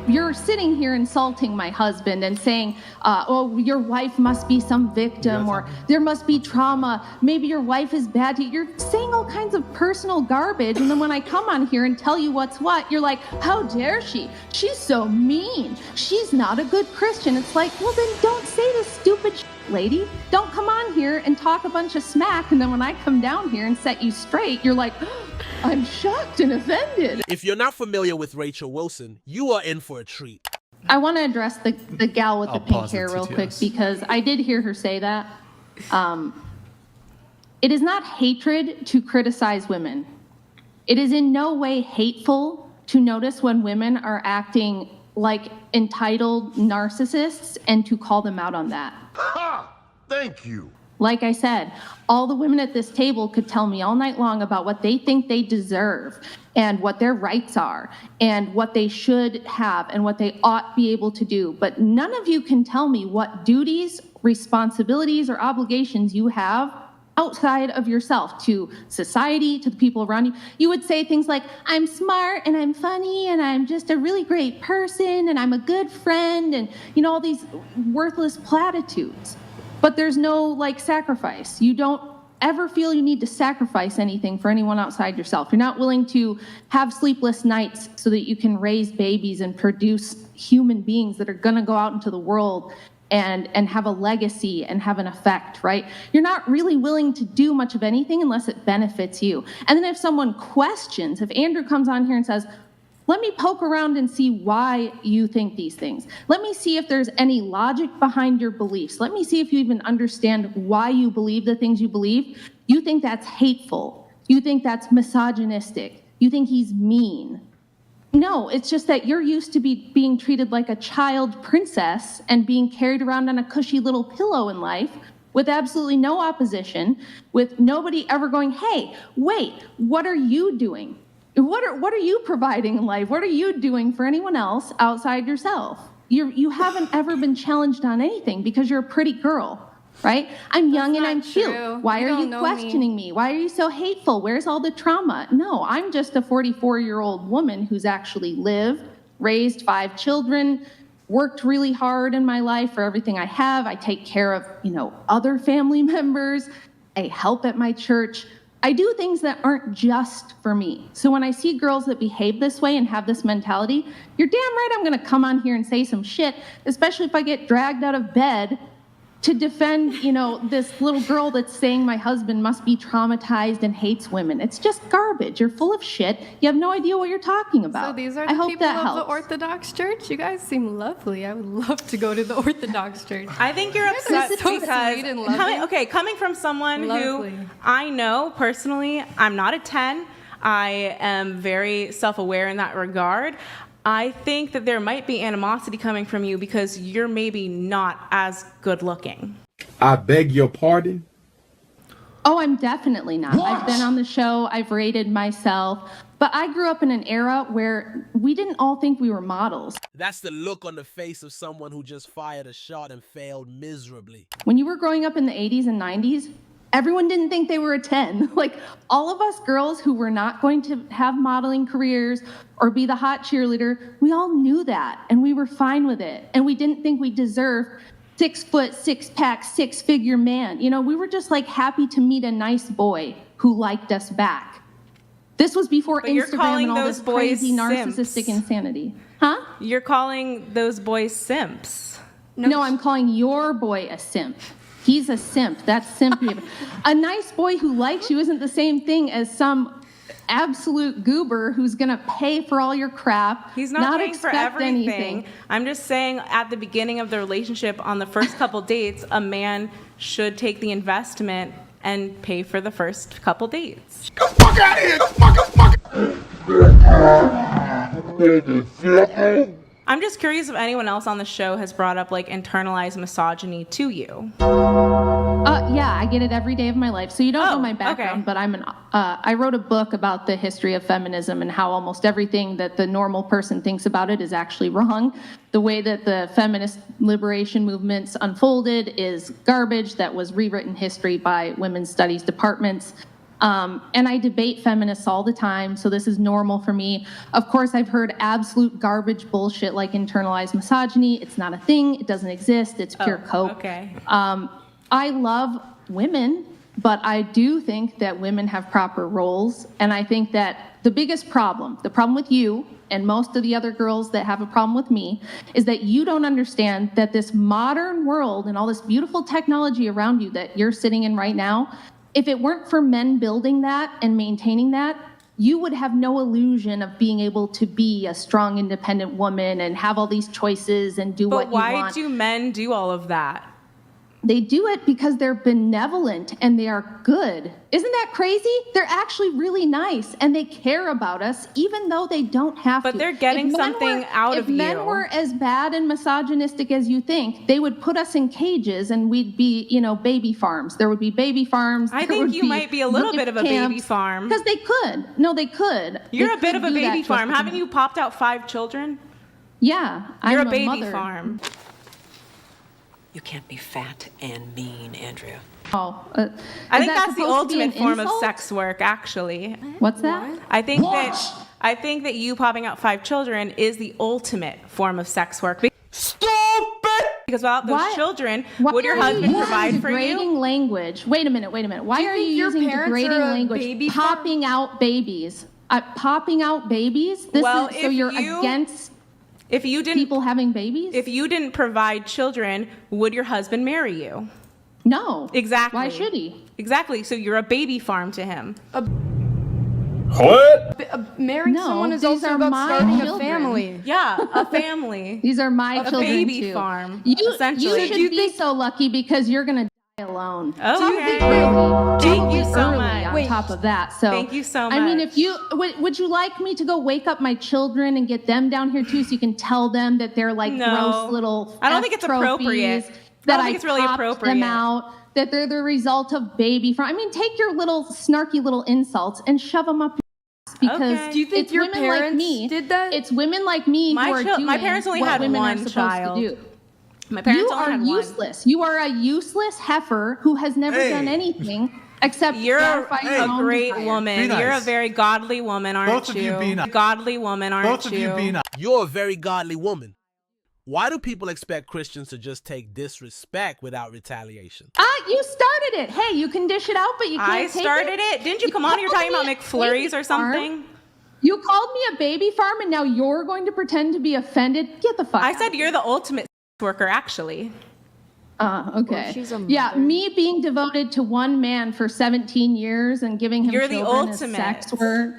you're sitting here insulting my husband and saying, oh, your wife must be some victim, or there must be trauma. Maybe your wife is bad to you. You're saying all kinds of personal garbage. And then when I come on here and tell you what's what, you're like, how dare she? She's so mean. She's not a good Christian. It's like, well, then don't say this stupid shit, lady. Don't come on here and talk a bunch of smack. And then when I come down here and set you straight, you're like, I'm shocked and offended. If you're not familiar with Rachel Wilson, you are in for a treat. I want to address the gal with the pink hair real quick, because I did hear her say that. It is not hatred to criticize women. It is in no way hateful to notice when women are acting like entitled narcissists and to call them out on that. Ha! Thank you. Like I said, all the women at this table could tell me all night long about what they think they deserve and what their rights are and what they should have and what they ought be able to do. But none of you can tell me what duties, responsibilities, or obligations you have outside of yourself to society, to the people around you. You would say things like, I'm smart and I'm funny and I'm just a really great person and I'm a good friend, and all these worthless platitudes. But there's no like sacrifice. You don't ever feel you need to sacrifice anything for anyone outside yourself. You're not willing to have sleepless nights so that you can raise babies and produce human beings that are gonna go out into the world and have a legacy and have an effect, right? You're not really willing to do much of anything unless it benefits you. And then if someone questions, if Andrew comes on here and says, let me poke around and see why you think these things. Let me see if there's any logic behind your beliefs. Let me see if you even understand why you believe the things you believe. You think that's hateful. You think that's misogynistic. You think he's mean. No, it's just that you're used to being treated like a child princess and being carried around on a cushy little pillow in life with absolutely no opposition, with nobody ever going, hey, wait, what are you doing? What are you providing in life? What are you doing for anyone else outside yourself? You haven't ever been challenged on anything because you're a pretty girl, right? I'm young and I'm cute. Why are you questioning me? Why are you so hateful? Where's all the trauma? No, I'm just a 44-year-old woman who's actually lived, raised 5 children, worked really hard in my life for everything I have. I take care of, other family members. I help at my church. I do things that aren't just for me. So when I see girls that behave this way and have this mentality, you're damn right I'm gonna come on here and say some shit, especially if I get dragged out of bed to defend, this little girl that's saying my husband must be traumatized and hates women. It's just garbage. You're full of shit. You have no idea what you're talking about. So these are the people of the Orthodox Church? You guys seem lovely. I would love to go to the Orthodox Church. I think you're upset because coming from someone who I know personally, I'm not a 10. I am very self-aware in that regard. I think that there might be animosity coming from you because you're maybe not as good looking. I beg your pardon? Oh, I'm definitely not. What? I've been on the show. I've rated myself. But I grew up in an era where we didn't all think we were models. That's the look on the face of someone who just fired a shot and failed miserably. When you were growing up in the 80s and 90s, everyone didn't think they were a 10. Like, all of us girls who were not going to have modeling careers or be the hot cheerleader, we all knew that, and we were fine with it. And we didn't think we deserved 6 foot, 6-pack, 6-figure man. We were just like happy to meet a nice boy who liked us back. This was before Instagram and all this crazy narcissistic insanity. Huh? You're calling those boys simps. No, I'm calling your boy a simp. He's a simp. That's simp behavior. A nice boy who likes you isn't the same thing as some absolute goober who's going to pay for all your crap. He's not paying for everything. Anything. I'm just saying at the beginning of the relationship, on the first couple dates, a man should take the investment and pay for the first couple dates. Get the fuck out of here! The fuck out! I'm just curious if anyone else on the show has brought up internalized misogyny to you. Yeah, I get it every day of my life. So you don't know my background, but I wrote a book about the history of feminism and how almost everything that the normal person thinks about it is actually wrong. The way that the feminist liberation movements unfolded is garbage that was rewritten history by women's studies departments. And I debate feminists all the time, so this is normal for me. Of course, I've heard absolute garbage bullshit like internalized misogyny. It's not a thing. It doesn't exist. It's pure cope. Okay. I love women, but I do think that women have proper roles. And I think that the biggest problem, the problem with you and most of the other girls that have a problem with me, is that you don't understand that this modern world and all this beautiful technology around you that you're sitting in right now, if it weren't for men building that and maintaining that, you would have no illusion of being able to be a strong, independent woman and have all these choices and do what you want. But why do men do all of that? They do it because they're benevolent and they are good. Isn't that crazy? They're actually really nice and they care about us even though they don't have to. But they're getting something out of you. If men were as bad and misogynistic as you think, they would put us in cages and we'd be, baby farms. There would be baby farms. I think you might be a little bit of a baby farm. Because they could. No, they could. You're a bit of a baby farm. Haven't you popped out 5 children? Yeah. You're a baby farm. You can't be fat and mean, Andrea. I think that's the ultimate form of sex work, actually. What's that? I think that you popping out 5 children is the ultimate form of sex work. Stupid! Because without those children, would your husband provide for you? Degrading language. Wait a minute. Why are you using degrading language? Popping out babies. Popping out babies? So you're against people having babies? If you didn't provide children, would your husband marry you? No. Exactly. Why should he? Exactly. So you're a baby farm to him. What? Marrying someone is also about starting a family. Yeah, a family. These are my children, a baby too. farm, You essentially. should be so lucky because you're going to die alone. Okay. Thank you so much. On top of that. So thank you so much. I mean, if you would you like me to go wake up my children and get them down here too so you can tell them that they're like gross little I don't think it's appropriate. That I don't think it's really appropriate. Them out, that they're the result of baby farm. I mean, take your little snarky little insults and shove them up your ass because do you think it's your women parents like me. did that? It's women like me who are doing my parents only what had women one are supposed child. to do. My parents You only are had one. useless. You are a useless heifer who has never done anything except you're gratify your own great desire. woman. Nice. You're a very godly woman, aren't Both of you be nice. Godly woman, aren't Both of you be nice. You're a very godly woman. Why do people expect Christians to just take disrespect without retaliation? You started it. Hey, you can dish it out, but you can't I take started it. Didn't you come on here talking about McFlurries or something? You called me a baby farm, and now you're going to pretend to be offended? Get the fuck I out. said you're the ultimate worker, actually. Okay. Well, she's a yeah, mother. me being devoted to one man for 17 years and giving him You're the children is ultimate. sex work.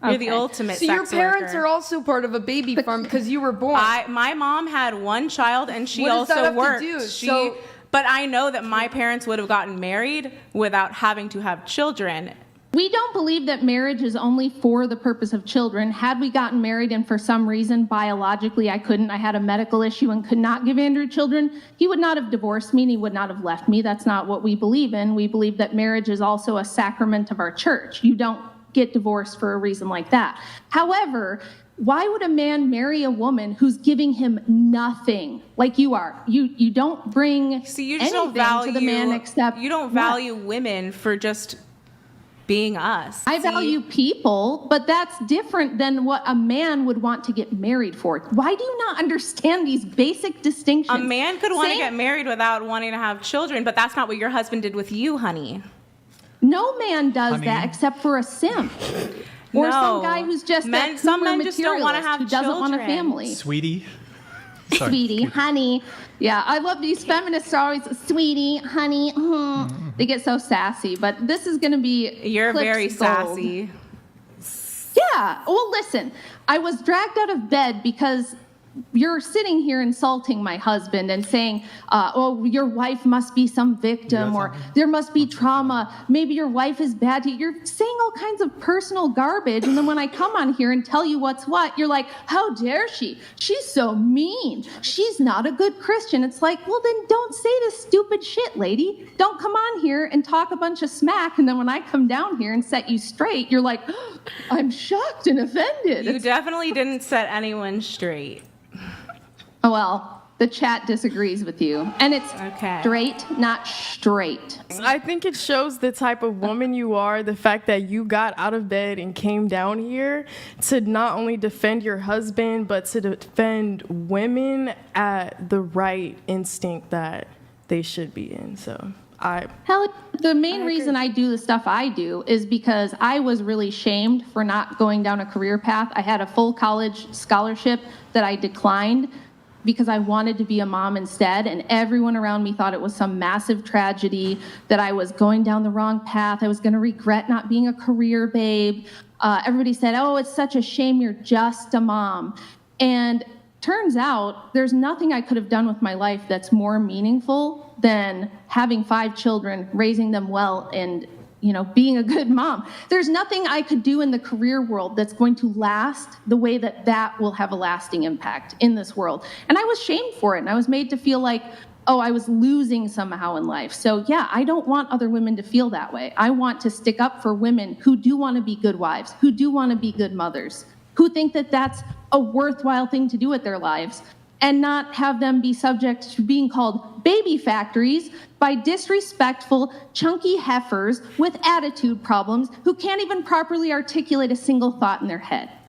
You're the ultimate So sex your parents worker. are also part of a baby farm because you were born. My mom had one child and she What does that also have to worked. do? But I know that my parents would have gotten married without having to have children. We don't believe that marriage is only for the purpose of children. Had we gotten married and for some reason biologically I had a medical issue and could not give Andrew children, he would not have divorced me and he would not have left me. That's not what we believe in. We believe that marriage is also a sacrament of our church. You don't get divorced for a reason like that. However, why would a man marry a woman who's giving him nothing like you are? You don't bring You just anything don't value to the man except you don't value women for just being us. I value people, but that's different than what a man would want to get married for. Why do you not understand these basic distinctions? A man could want to get married without wanting to have children, but that's not what your husband did with you, honey. No man does that except for a simp. Or some guy who's just some men just don't want to have who doesn't want a family. Sweetie. Sweetie, honey. Yeah, I love these feminists are always, sweetie, honey. They get so sassy, but this is going to be You're Clip's very gold. sassy. Yeah. Well, listen, I was dragged out of bed because you're sitting here insulting my husband and saying, oh, your wife must be some victim or there must be trauma. Maybe your wife is bad to you. You're saying all kinds of personal garbage. And then when I come on here and tell you what's what, you're like, how dare she? She's so mean. She's not a good Christian. It's like, well, then don't say this stupid shit, lady. Don't come on here and talk a bunch of smack. And then when I come down here and set you straight, you're like, oh, I'm shocked and offended. You definitely didn't set anyone straight. Oh, well, The chat disagrees with you. And it's straight, not straight. I think it shows the type of woman you are, the fact that you got out of bed and came down here to not only defend your husband, but to defend women at the right instinct that they should be in. So the main reason I do the stuff I do is because I was really shamed for not going down a career path. I had a full college scholarship that I declined because I wanted to be a mom instead, and everyone around me thought it was some massive tragedy, that I was going down the wrong path, I was gonna regret not being a career babe. Everybody said, oh, it's such a shame you're just a mom. And turns out there's nothing I could have done with my life that's more meaningful than having 5 children, raising them well, and being a good mom. There's nothing I could do in the career world that's going to last the way that will have a lasting impact in this world. And I was shamed for it, and I was made to feel like, oh, I was losing somehow in life. So yeah, I don't want other women to feel that way. I want to stick up for women who do want to be good wives, who do want to be good mothers, who think that that's a worthwhile thing to do with their lives, and not have them be subject to being called baby factories by disrespectful, chunky heifers with attitude problems who can't even properly articulate a single thought in their head.